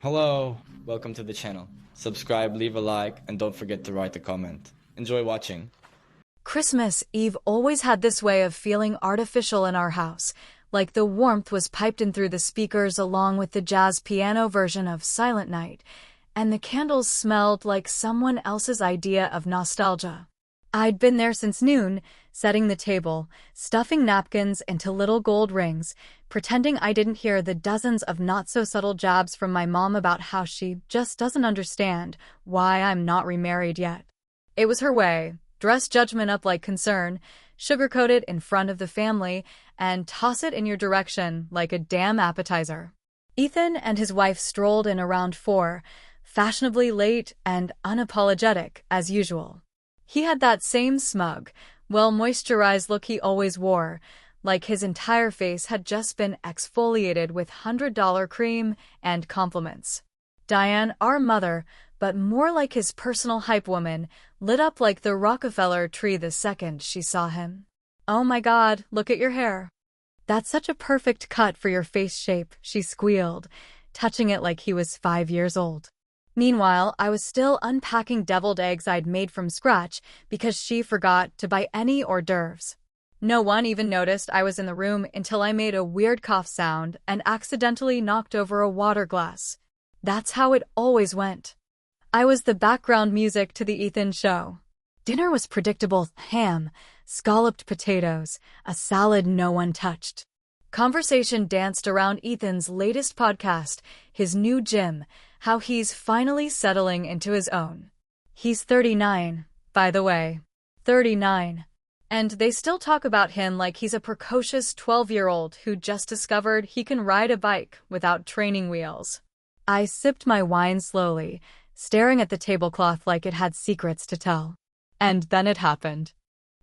Hello, welcome to the channel. Subscribe, leave a like, and don't forget to write a comment. Enjoy watching. Christmas Eve always had this way of feeling artificial in our house, like the warmth was piped in through the speakers along with the jazz piano version of Silent Night, and the candles smelled like someone else's idea of nostalgia. I'd been there since noon, setting the table, stuffing napkins into little gold rings, pretending I didn't hear the dozens of not-so-subtle jabs from my mom about how she just doesn't understand why I'm not remarried yet. It was her way. Dress judgment up like concern, sugarcoat it in front of the family, and toss it in your direction like a damn appetizer. Ethan and his wife strolled in around 4, fashionably late and unapologetic as usual. He had that same smug, well-moisturized look he always wore, like his entire face had just been exfoliated with $100 cream and compliments. Diane, our mother, but more like his personal hype woman, lit up like the Rockefeller tree the second she saw him. "Oh my God, look at your hair. That's such a perfect cut for your face shape," she squealed, touching it like he was 5 years old. Meanwhile, I was still unpacking deviled eggs I'd made from scratch because she forgot to buy any hors d'oeuvres. No one even noticed I was in the room until I made a weird cough sound and accidentally knocked over a water glass. That's how it always went. I was the background music to the Ethan show. Dinner was predictable: ham, scalloped potatoes, a salad no one touched. Conversation danced around Ethan's latest podcast, his new gym, how he's finally settling into his own. He's 39, by the way. 39. And they still talk about him like he's a precocious 12-year-old who just discovered he can ride a bike without training wheels. I sipped my wine slowly, staring at the tablecloth like it had secrets to tell. And then it happened.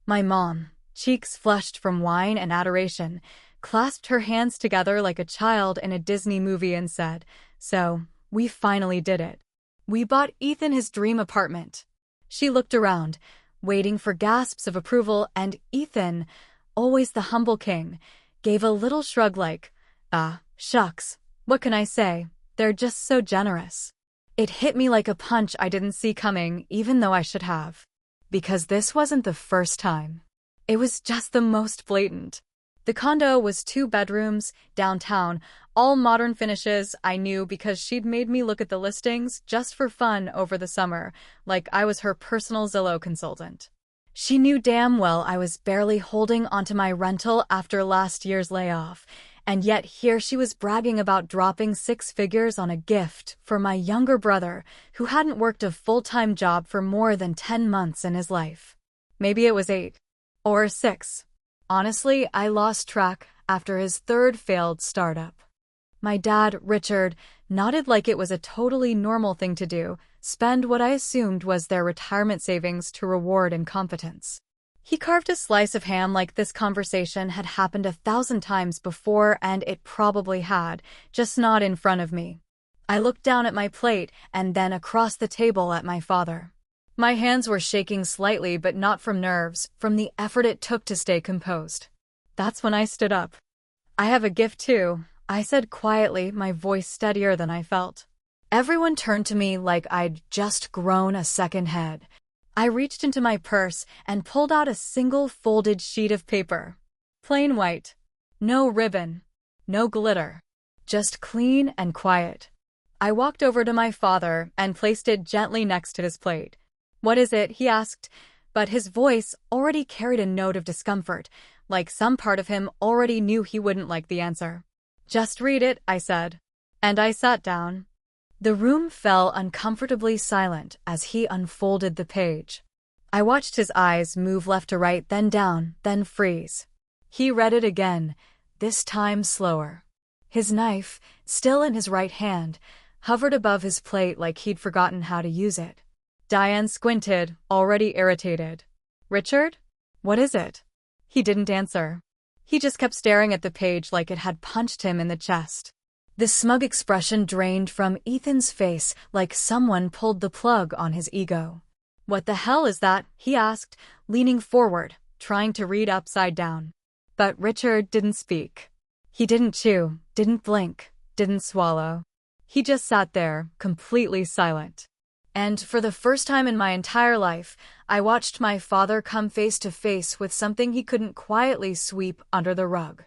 My mom, cheeks flushed from wine and adoration, clasped her hands together like a child in a Disney movie and said, "So, we finally did it. We bought Ethan his dream apartment." She looked around, waiting for gasps of approval, and Ethan, always the humble king, gave a little shrug like, shucks, what can I say? They're just so generous." It hit me like a punch I didn't see coming, even though I should have. Because this wasn't the first time. It was just the most blatant. The condo was 2 bedrooms, downtown, all modern finishes. I knew because she'd made me look at the listings just for fun over the summer, like I was her personal Zillow consultant. She knew damn well I was barely holding onto my rental after last year's layoff, and yet here she was bragging about dropping 6 figures on a gift for my younger brother who hadn't worked a full-time job for more than 10 months in his life. Maybe it was 8. Or 6. Honestly, I lost track after his 3rd failed startup. My dad, Richard, nodded like it was a totally normal thing to do, spend what I assumed was their retirement savings to reward incompetence. He carved a slice of ham like this conversation had happened 1,000 times before, and it probably had, just not in front of me. I looked down at my plate and then across the table at my father. My hands were shaking slightly, but not from nerves, from the effort it took to stay composed. That's when I stood up. "I have a gift too," I said quietly, my voice steadier than I felt. Everyone turned to me like I'd just grown a second head. I reached into my purse and pulled out a single folded sheet of paper. Plain white. No ribbon. No glitter. Just clean and quiet. I walked over to my father and placed it gently next to his plate. "What is it?" he asked, but his voice already carried a note of discomfort, like some part of him already knew he wouldn't like the answer. "Just read it," I said. And I sat down. The room fell uncomfortably silent as he unfolded the page. I watched his eyes move left to right, then down, then freeze. He read it again, this time slower. His knife, still in his right hand, hovered above his plate like he'd forgotten how to use it. Diane squinted, already irritated. "Richard? What is it?" He didn't answer. He just kept staring at the page like it had punched him in the chest. The smug expression drained from Ethan's face like someone pulled the plug on his ego. "What the hell is that?" he asked, leaning forward, trying to read upside down. But Richard didn't speak. He didn't chew, didn't blink, didn't swallow. He just sat there, completely silent. And for the first time in my entire life, I watched my father come face to face with something he couldn't quietly sweep under the rug.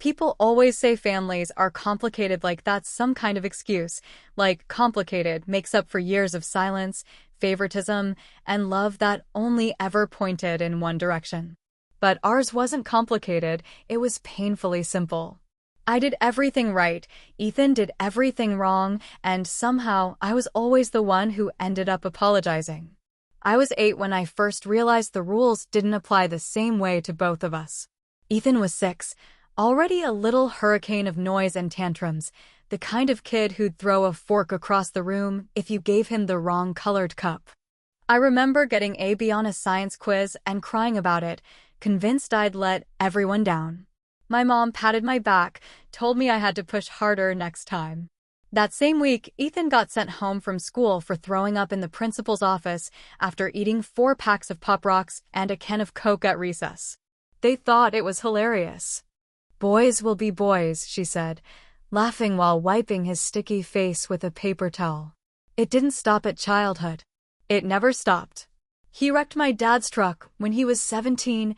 People always say families are complicated like that's some kind of excuse, like complicated makes up for years of silence, favoritism, and love that only ever pointed in one direction. But ours wasn't complicated, it was painfully simple. I did everything right, Ethan did everything wrong, and somehow I was always the one who ended up apologizing. I was 8 when I first realized the rules didn't apply the same way to both of us. Ethan was 6, already a little hurricane of noise and tantrums, the kind of kid who'd throw a fork across the room if you gave him the wrong colored cup. I remember getting a B on a science quiz and crying about it, convinced I'd let everyone down. My mom patted my back, told me I had to push harder next time. That same week, Ethan got sent home from school for throwing up in the principal's office after eating 4 packs of Pop Rocks and a can of Coke at recess. They thought it was hilarious. "Boys will be boys," she said, laughing while wiping his sticky face with a paper towel. It didn't stop at childhood. It never stopped. He wrecked my dad's truck when he was 17,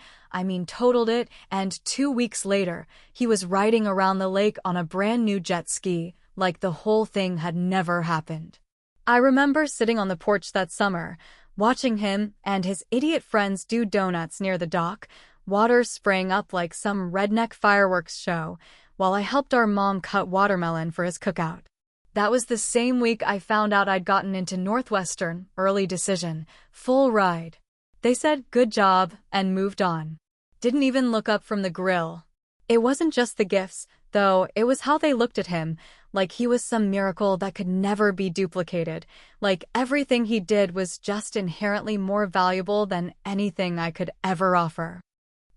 totaled it, and 2 weeks later, he was riding around the lake on a brand new jet ski, like the whole thing had never happened. I remember sitting on the porch that summer, watching him and his idiot friends do donuts near the dock, water spraying up like some redneck fireworks show, while I helped our mom cut watermelon for his cookout. That was the same week I found out I'd gotten into Northwestern, early decision, full ride. They said good job and moved on. Didn't even look up from the grill. It wasn't just the gifts, though, it was how they looked at him, like he was some miracle that could never be duplicated, like everything he did was just inherently more valuable than anything I could ever offer.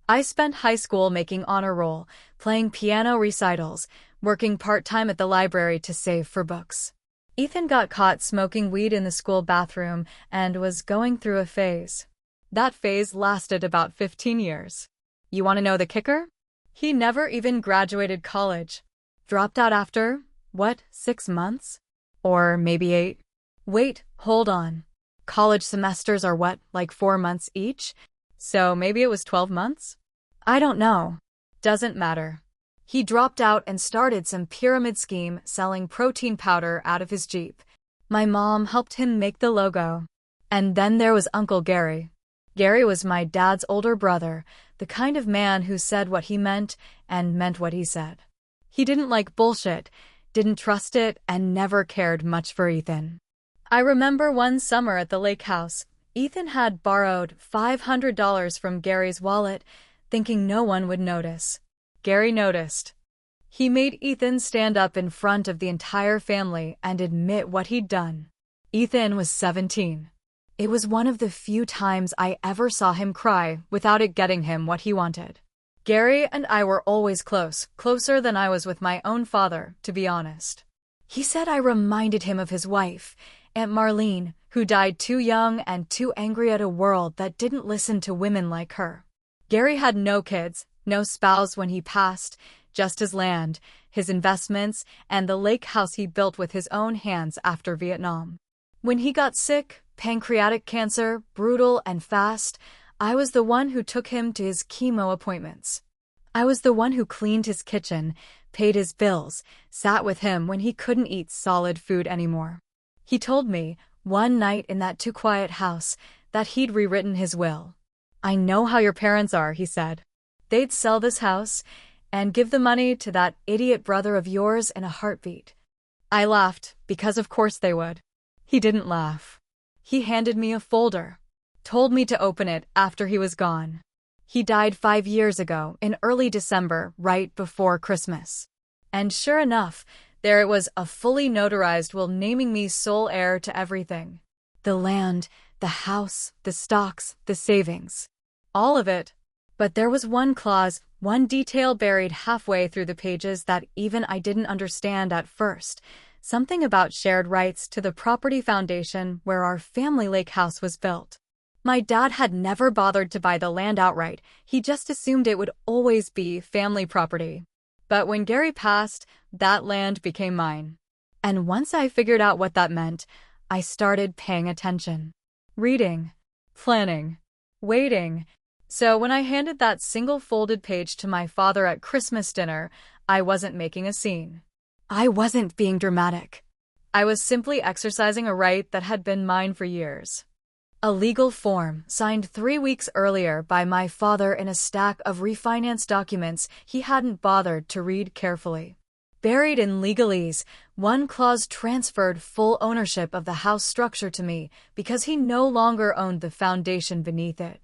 I spent high school making honor roll, playing piano recitals, working part-time at the library to save for books. Ethan got caught smoking weed in the school bathroom and was going through a phase. That phase lasted about 15 years. You want to know the kicker? He never even graduated college. Dropped out after, 6 months? Or maybe 8? Wait, hold on. College semesters are 4 months each? So maybe it was 12 months? I don't know. Doesn't matter. He dropped out and started some pyramid scheme selling protein powder out of his Jeep. My mom helped him make the logo. And then there was Uncle Gary. Gary was my dad's older brother, the kind of man who said what he meant and meant what he said. He didn't like bullshit, didn't trust it, and never cared much for Ethan. I remember one summer at the lake house, Ethan had borrowed $500 from Gary's wallet, thinking no one would notice. Gary noticed. He made Ethan stand up in front of the entire family and admit what he'd done. Ethan was 17. It was one of the few times I ever saw him cry without it getting him what he wanted. Gary and I were always close, closer than I was with my own father, to be honest. He said I reminded him of his wife, Aunt Marlene, who died too young and too angry at a world that didn't listen to women like her. Gary had no kids, no spouse when he passed, just his land, his investments, and the lake house he built with his own hands after Vietnam. When he got sick, pancreatic cancer, brutal and fast, I was the one who took him to his chemo appointments. I was the one who cleaned his kitchen, paid his bills, sat with him when he couldn't eat solid food anymore. He told me, one night in that too quiet house, that he'd rewritten his will. "I know how your parents are," he said. "They'd sell this house and give the money to that idiot brother of yours in a heartbeat." I laughed, because of course they would. He didn't laugh. He handed me a folder, told me to open it after he was gone. He died 5 years ago, in early December, right before Christmas. And sure enough, there it was, a fully notarized will naming me sole heir to everything. The land, the house, the stocks, the savings. All of it. But there was one clause, one detail buried halfway through the pages that even I didn't understand at first. Something about shared rights to the property foundation where our family lake house was built. My dad had never bothered to buy the land outright, he just assumed it would always be family property. But when Gary passed, that land became mine. And once I figured out what that meant, I started paying attention. Reading. Planning. Waiting. So when I handed that single folded page to my father at Christmas dinner, I wasn't making a scene. I wasn't being dramatic. I was simply exercising a right that had been mine for years. A legal form, signed 3 weeks earlier by my father in a stack of refinance documents he hadn't bothered to read carefully. Buried in legalese, one clause transferred full ownership of the house structure to me because he no longer owned the foundation beneath it.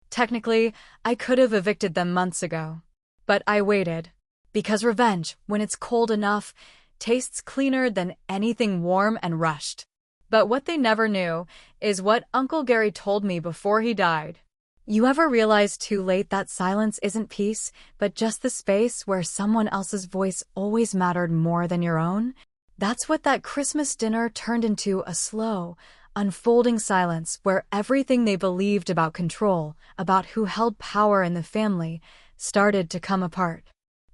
Technically, I could have evicted them months ago. But I waited. Because revenge, when it's cold enough, tastes cleaner than anything warm and rushed. But what they never knew is what Uncle Gary told me before he died. You ever realize too late that silence isn't peace, but just the space where someone else's voice always mattered more than your own? That's what that Christmas dinner turned into, a slow, unfolding silence where everything they believed about control, about who held power in the family, started to come apart.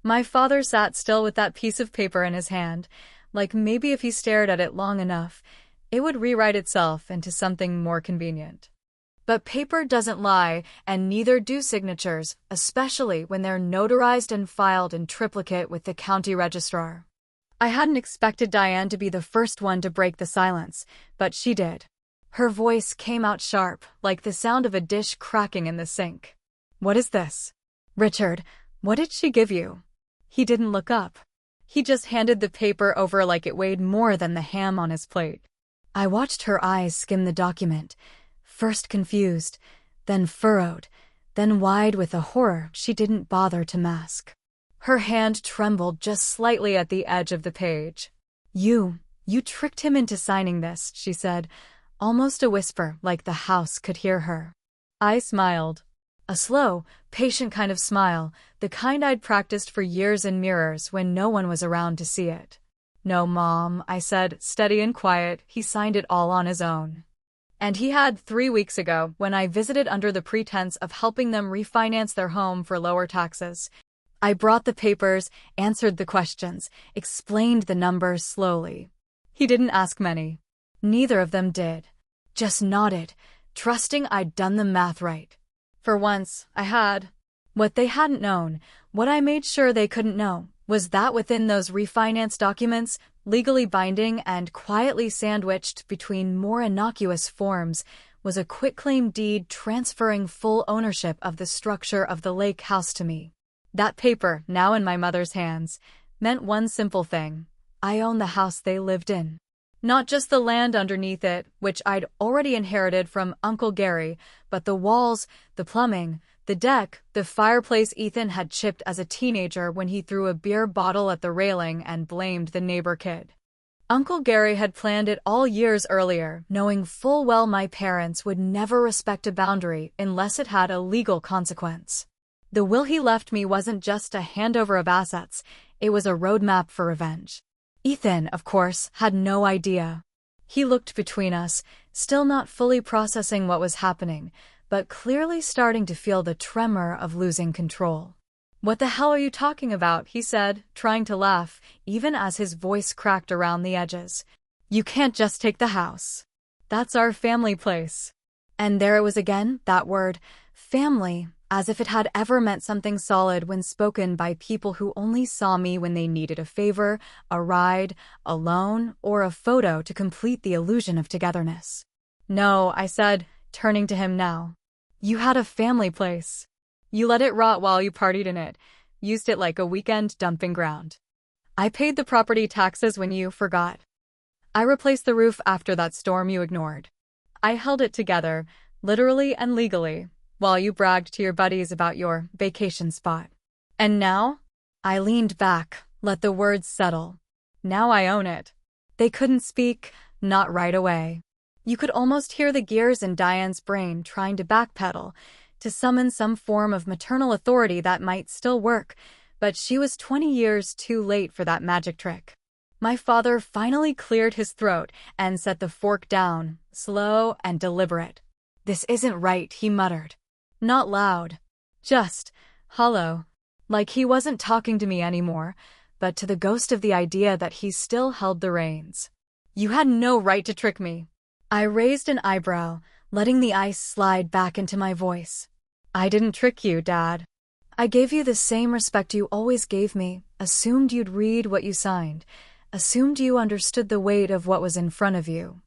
My father sat still with that piece of paper in his hand, like maybe if he stared at it long enough, it would rewrite itself into something more convenient. But paper doesn't lie, and neither do signatures, especially when they're notarized and filed in triplicate with the county registrar. I hadn't expected Diane to be the first one to break the silence, but she did. Her voice came out sharp, like the sound of a dish cracking in the sink. "What is this? Richard, what did she give you?" He didn't look up. He just handed the paper over like it weighed more than the ham on his plate. I watched her eyes skim the document, first confused, then furrowed, then wide with a horror she didn't bother to mask. Her hand trembled just slightly at the edge of the page. You tricked him into signing this," she said, almost a whisper like the house could hear her. I smiled. A slow, patient kind of smile, the kind I'd practiced for years in mirrors when no one was around to see it. "No, Mom," I said, steady and quiet. "He signed it all on his own." And he had 3 weeks ago when I visited under the pretense of helping them refinance their home for lower taxes. I brought the papers, answered the questions, explained the numbers slowly. He didn't ask many. Neither of them did. Just nodded, trusting I'd done the math right. For once, I had. What they hadn't known, what I made sure they couldn't know, was that within those refinance documents, legally binding and quietly sandwiched between more innocuous forms, was a quitclaim deed transferring full ownership of the structure of the lake house to me. That paper, now in my mother's hands, meant one simple thing. I owned the house they lived in. Not just the land underneath it, which I'd already inherited from Uncle Gary, but the walls, the plumbing, the deck, the fireplace Ethan had chipped as a teenager when he threw a beer bottle at the railing and blamed the neighbor kid. Uncle Gary had planned it all years earlier, knowing full well my parents would never respect a boundary unless it had a legal consequence. The will he left me wasn't just a handover of assets, it was a roadmap for revenge. Ethan, of course, had no idea. He looked between us, still not fully processing what was happening, but clearly starting to feel the tremor of losing control. "What the hell are you talking about?" he said, trying to laugh, even as his voice cracked around the edges. "You can't just take the house. That's our family place." And there it was again, that word, family, as if it had ever meant something solid when spoken by people who only saw me when they needed a favor, a ride, a loan, or a photo to complete the illusion of togetherness. "No," I said, turning to him now. "You had a family place. You let it rot while you partied in it, used it like a weekend dumping ground. I paid the property taxes when you forgot. I replaced the roof after that storm you ignored. I held it together, literally and legally, while you bragged to your buddies about your vacation spot. And now?" I leaned back, let the words settle. "Now I own it." They couldn't speak, not right away. You could almost hear the gears in Diane's brain trying to backpedal, to summon some form of maternal authority that might still work, but she was 20 years too late for that magic trick. My father finally cleared his throat and set the fork down, slow and deliberate. "This isn't right," he muttered. Not loud. Just hollow. Like he wasn't talking to me anymore, but to the ghost of the idea that he still held the reins. You had no right to trick me. I raised an eyebrow, letting the ice slide back into my voice. I didn't trick you, Dad. I gave you the same respect you always gave me, assumed you'd read what you signed, assumed you understood the weight of what was in front of you.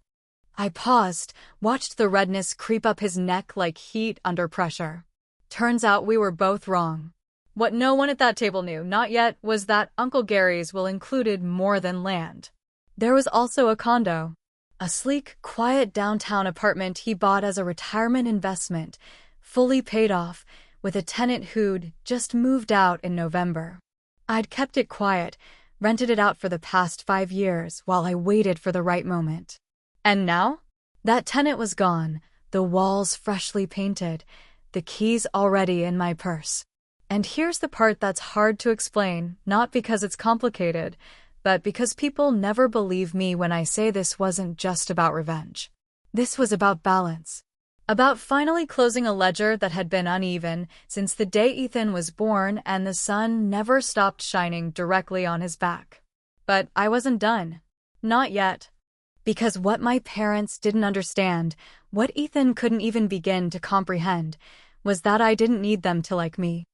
I paused, watched the redness creep up his neck like heat under pressure. Turns out we were both wrong. What no one at that table knew, not yet, was that Uncle Gary's will included more than land. There was also a condo. A sleek, quiet downtown apartment he bought as a retirement investment, fully paid off, with a tenant who'd just moved out in November. I'd kept it quiet, rented it out for the past 5 years while I waited for the right moment. And now? That tenant was gone, the walls freshly painted, the keys already in my purse. And here's the part that's hard to explain, not because it's complicated, but because people never believe me when I say this wasn't just about revenge. This was about balance. About finally closing a ledger that had been uneven since the day Ethan was born and the sun never stopped shining directly on his back. But I wasn't done. Not yet. Because what my parents didn't understand, what Ethan couldn't even begin to comprehend, was that I didn't need them to like me.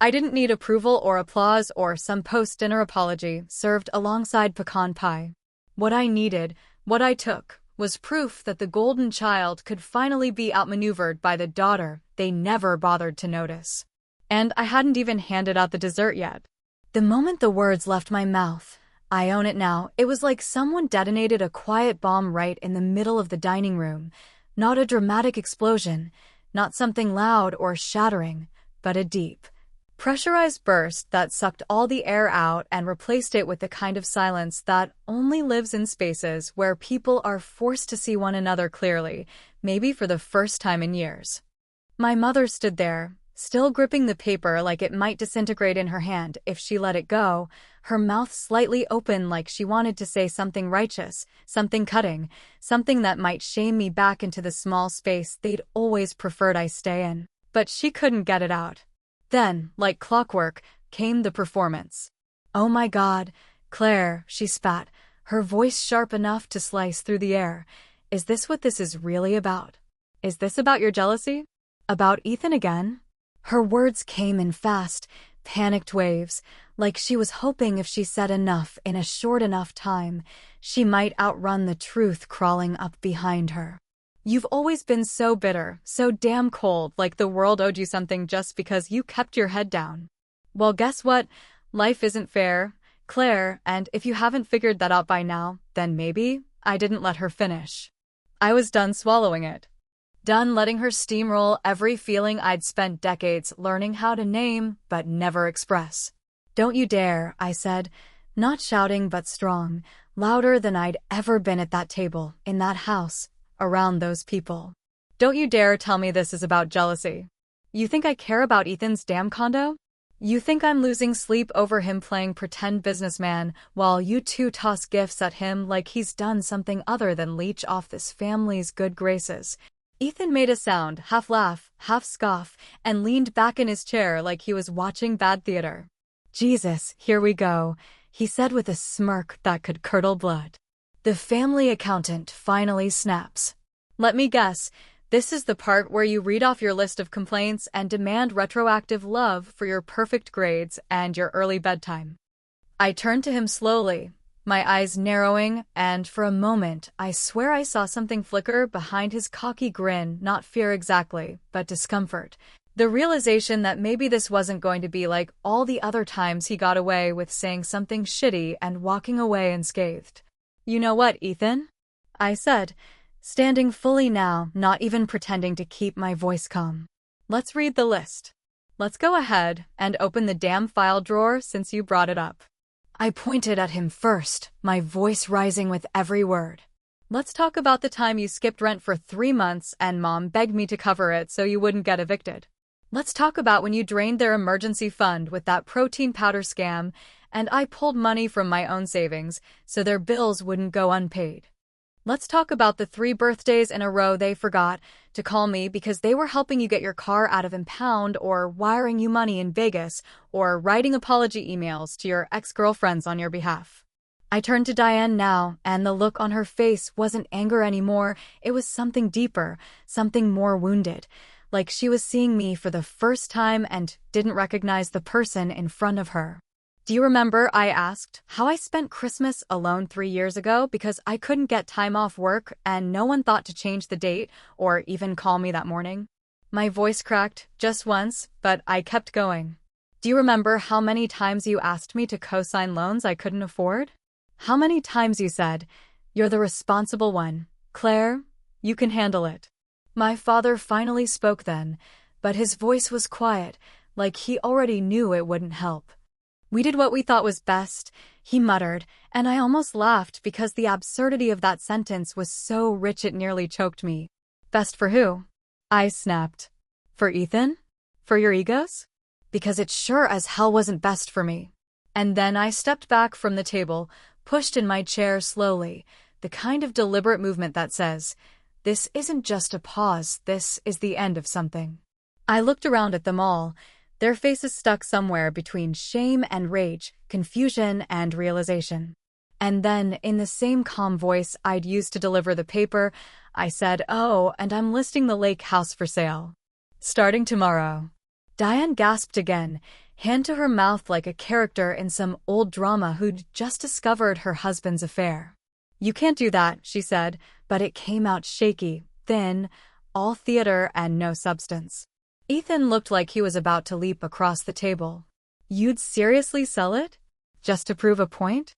I didn't need approval or applause or some post-dinner apology served alongside pecan pie. What I needed, what I took, was proof that the golden child could finally be outmaneuvered by the daughter they never bothered to notice. And I hadn't even handed out the dessert yet. The moment the words left my mouth, I own it now, it was like someone detonated a quiet bomb right in the middle of the dining room. Not a dramatic explosion, not something loud or shattering, but a deep, pressurized burst that sucked all the air out and replaced it with the kind of silence that only lives in spaces where people are forced to see one another clearly, maybe for the first time in years. My mother stood there, still gripping the paper like it might disintegrate in her hand if she let it go, her mouth slightly open like she wanted to say something righteous, something cutting, something that might shame me back into the small space they'd always preferred I stay in. But she couldn't get it out. Then, like clockwork, came the performance. "Oh my God, Claire," she spat, her voice sharp enough to slice through the air. "Is this what this is really about? Is this about your jealousy? About Ethan again?" Her words came in fast, panicked waves, like she was hoping if she said enough in a short enough time, she might outrun the truth crawling up behind her. "You've always been so bitter, so damn cold, like the world owed you something just because you kept your head down. Well, guess what? Life isn't fair, Claire, and if you haven't figured that out by now, then maybe I didn't let her finish. I was done swallowing it. Done letting her steamroll every feeling I'd spent decades learning how to name but never express. "Don't you dare," I said, not shouting but strong, louder than I'd ever been at that table, in that house, around those people. "Don't you dare tell me this is about jealousy. You think I care about Ethan's damn condo? You think I'm losing sleep over him playing pretend businessman while you two toss gifts at him like he's done something other than leech off this family's good graces?" Ethan made a sound, half laugh, half scoff, and leaned back in his chair like he was watching bad theater. "Jesus, here we go," he said with a smirk that could curdle blood. "The family accountant finally snaps. Let me guess, this is the part where you read off your list of complaints and demand retroactive love for your perfect grades and your early bedtime." I turned to him slowly, my eyes narrowing, and for a moment I swear I saw something flicker behind his cocky grin, not fear exactly, but discomfort. The realization that maybe this wasn't going to be like all the other times he got away with saying something shitty and walking away unscathed. "You know what, Ethan?" I said, standing fully now, not even pretending to keep my voice calm. "Let's read the list. Let's go ahead and open the damn file drawer since you brought it up." I pointed at him first, my voice rising with every word. "Let's talk about the time you skipped rent for 3 months and Mom begged me to cover it so you wouldn't get evicted. Let's talk about when you drained their emergency fund with that protein powder scam and I pulled money from my own savings so their bills wouldn't go unpaid. Let's talk about the 3 birthdays in a row they forgot to call me because they were helping you get your car out of impound or wiring you money in Vegas or writing apology emails to your ex-girlfriends on your behalf. I turned to Diane now, and the look on her face wasn't anger anymore. It was something deeper, something more wounded, like she was seeing me for the first time and didn't recognize the person in front of her. Do you remember, I asked, how I spent Christmas alone 3 years ago because I couldn't get time off work and no one thought to change the date or even call me that morning? My voice cracked just once, but I kept going. Do you remember how many times you asked me to co-sign loans I couldn't afford? How many times you said, "You're the responsible one, Claire, you can handle it"? My father finally spoke then, but his voice was quiet, like he already knew it wouldn't help. "We did what we thought was best," he muttered, and I almost laughed because the absurdity of that sentence was so rich it nearly choked me. "Best for who?" I snapped. "For Ethan? For your egos? Because it sure as hell wasn't best for me." And then I stepped back from the table, pushed in my chair slowly, the kind of deliberate movement that says, "This isn't just a pause, this is the end of something." I looked around at them all, their faces stuck somewhere between shame and rage, confusion and realization. And then, in the same calm voice I'd used to deliver the paper, I said, "Oh, and I'm listing the lake house for sale. Starting tomorrow." Diane gasped again, hand to her mouth like a character in some old drama who'd just discovered her husband's affair. "You can't do that," she said, but it came out shaky, thin, all theater and no substance. Ethan looked like he was about to leap across the table. "You'd seriously sell it? Just to prove a point?"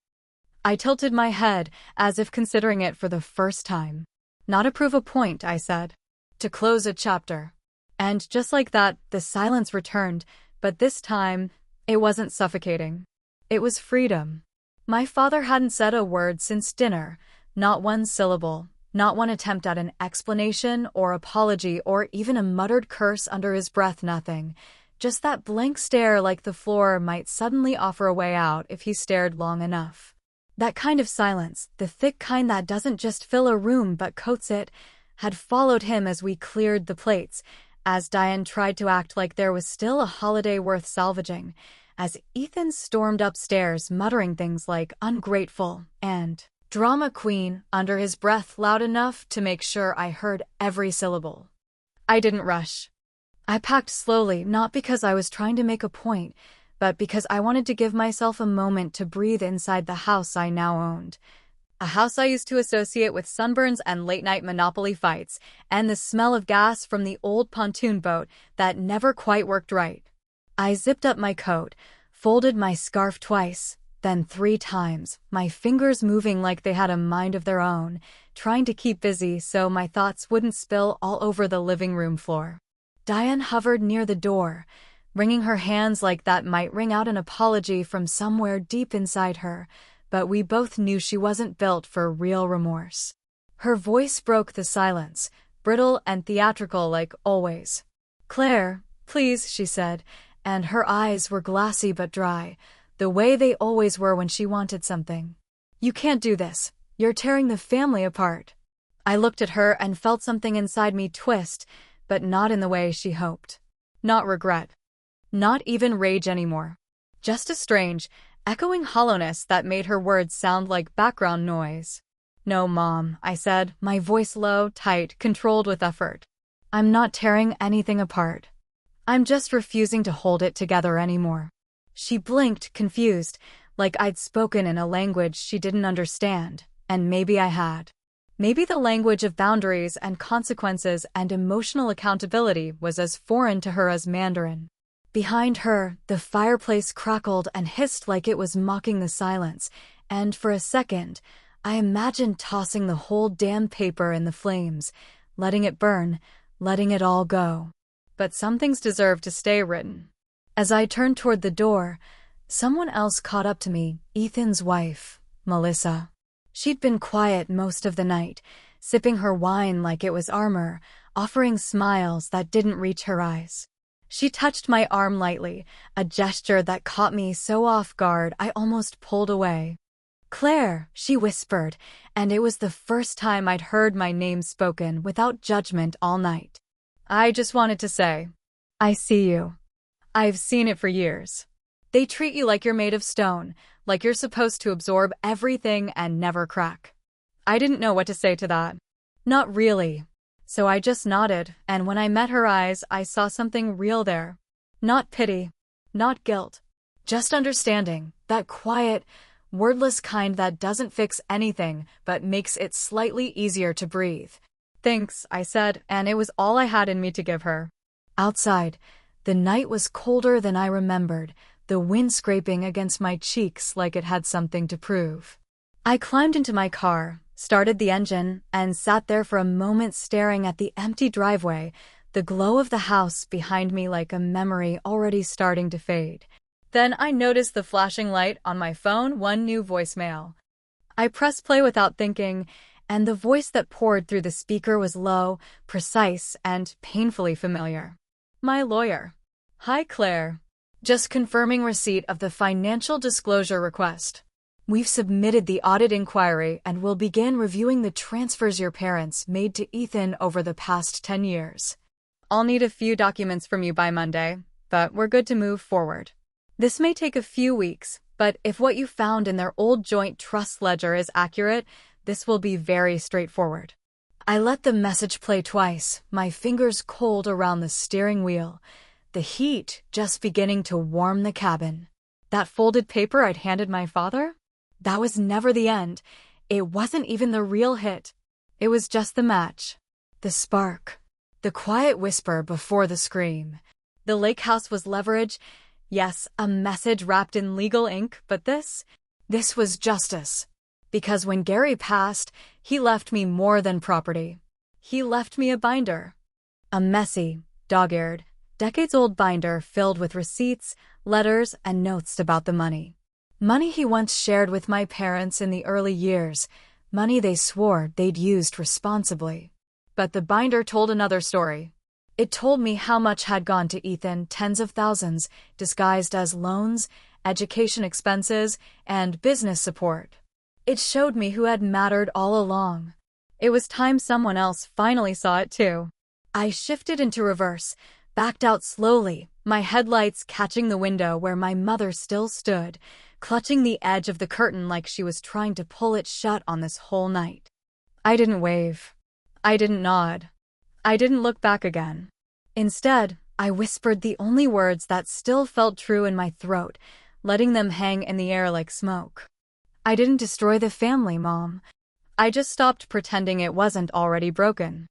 I tilted my head, as if considering it for the first time. "Not to prove a point," I said. "To close a chapter." And just like that, the silence returned, but this time, it wasn't suffocating. It was freedom. My father hadn't said a word since dinner, not one syllable. Not one attempt at an explanation or apology or even a muttered curse under his breath, nothing. Just that blank stare like the floor might suddenly offer a way out if he stared long enough. That kind of silence, the thick kind that doesn't just fill a room but coats it, had followed him as we cleared the plates, as Diane tried to act like there was still a holiday worth salvaging, as Ethan stormed upstairs muttering things like ungrateful and drama queen under his breath loud enough to make sure I heard every syllable. I didn't rush. I packed slowly, not because I was trying to make a point, but because I wanted to give myself a moment to breathe inside the house I now owned. A house I used to associate with sunburns and late-night Monopoly fights, and the smell of gas from the old pontoon boat that never quite worked right. I zipped up my coat, folded my scarf twice, then 3 times, my fingers moving like they had a mind of their own, trying to keep busy so my thoughts wouldn't spill all over the living room floor. Diane hovered near the door, wringing her hands like that might ring out an apology from somewhere deep inside her, but we both knew she wasn't built for real remorse. Her voice broke the silence, brittle and theatrical like always. "Claire, please," she said, and her eyes were glassy but dry, the way they always were when she wanted something. "You can't do this. You're tearing the family apart." I looked at her and felt something inside me twist, but not in the way she hoped. Not regret. Not even rage anymore. Just a strange, echoing hollowness that made her words sound like background noise. "No, Mom," I said, my voice low, tight, controlled with effort. "I'm not tearing anything apart. I'm just refusing to hold it together anymore." She blinked, confused, like I'd spoken in a language she didn't understand, and maybe I had. Maybe the language of boundaries and consequences and emotional accountability was as foreign to her as Mandarin. Behind her, the fireplace crackled and hissed like it was mocking the silence, and for a second, I imagined tossing the whole damn paper in the flames, letting it burn, letting it all go. But some things deserve to stay written. As I turned toward the door, someone else caught up to me, Ethan's wife, Melissa. She'd been quiet most of the night, sipping her wine like it was armor, offering smiles that didn't reach her eyes. She touched my arm lightly, a gesture that caught me so off guard I almost pulled away. Claire, she whispered, and it was the first time I'd heard my name spoken without judgment all night. I just wanted to say, I see you. I've seen it for years. They treat you like you're made of stone, like you're supposed to absorb everything and never crack. I didn't know what to say to that. Not really. So I just nodded, and when I met her eyes, I saw something real there. Not pity, not guilt, just understanding, that quiet, wordless kind that doesn't fix anything but makes it slightly easier to breathe. Thanks, I said, and it was all I had in me to give her. Outside, the night was colder than I remembered, the wind scraping against my cheeks like it had something to prove. I climbed into my car, started the engine, and sat there for a moment staring at the empty driveway, the glow of the house behind me like a memory already starting to fade. Then I noticed the flashing light on my phone, one new voicemail. I pressed play without thinking, and the voice that poured through the speaker was low, precise, and painfully familiar. My lawyer. Hi, Claire. Just confirming receipt of the financial disclosure request. We've submitted the audit inquiry and will begin reviewing the transfers your parents made to Ethan over the past 10 years. I'll need a few documents from you by Monday, but we're good to move forward. This may take a few weeks, but if what you found in their old joint trust ledger is accurate, this will be very straightforward. I let the message play twice, my fingers cold around the steering wheel, the heat just beginning to warm the cabin. That folded paper I'd handed my father? That was never the end. It wasn't even the real hit. It was just the match. The spark. The quiet whisper before the scream. The lake house was leverage. Yes, a message wrapped in legal ink, but this was justice. Because when Gary passed, he left me more than property. He left me a binder. A messy, dog-eared, decades-old binder filled with receipts, letters, and notes about the money. Money he once shared with my parents in the early years, money they swore they'd used responsibly. But the binder told another story. It told me how much had gone to Ethan, tens of thousands, disguised as loans, education expenses, and business support. It showed me who had mattered all along. It was time someone else finally saw it too. I shifted into reverse, backed out slowly, my headlights catching the window where my mother still stood, clutching the edge of the curtain like she was trying to pull it shut on this whole night. I didn't wave. I didn't nod. I didn't look back again. Instead, I whispered the only words that still felt true in my throat, letting them hang in the air like smoke. I didn't destroy the family, Mom. I just stopped pretending it wasn't already broken.